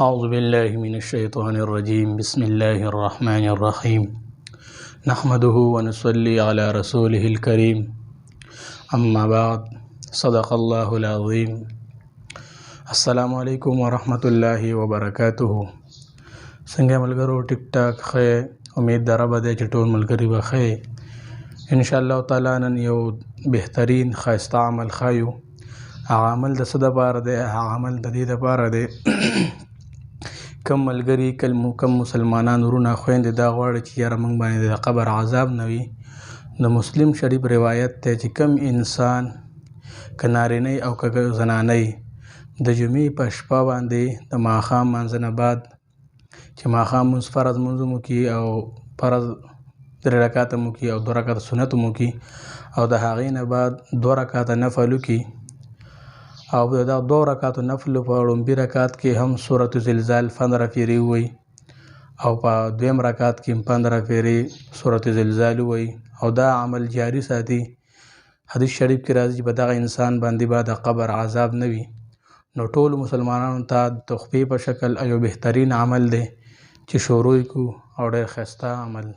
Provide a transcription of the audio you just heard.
أعوذ بالله من الشيطان الرجيم بسم الله الرحمن الرحيم نحمده ونصلي على رسوله الكريم أما بعد صدق الله العظيم السلام علیکم ورحمة الله وبرکاته. څنګه ملګرو ټیک ټاک خې امید دره بده چې ټول ملګری به خې ان شاء الله تعالی نن یو بهترین خاصه عمل خایو. هغه عمل د څه لپاره دی؟ هغه عمل د دې لپاره دی کم ملګری کم مسلمانان ورونه خويندې دا غواړي چې یاره موږ باندې د قبر عذاب نه وي. د مسلم شریف روایت ته چې کم انسان که نارینه او که زنانه د جمعې په شپه باندې د ماښام مانځه نه بعد چې ماښام مونځ فرض مونځ مو کي او فرض 3 رکعاته مو کي او 2 رکعاته سنت مو کي او د هغې نه بعد 2 رکعاته نفل وکي او دا 2 رکعاتو نفل په لومبي رکعت کې هم سورة زلزال 15 پیرې ووایي او په دویم رکعت کې 15 پیرې سورة زلزال ووایي او دا عمل جاری ساتي. حدیث شریف کې راځي چې په دغه انسان باندې به د قبر عذاب نه وي. نو ټول مسلمانانو ته تحفې په شکل یو بهترین عمل دی چې شروع کړو او ډېر ښایسته عمل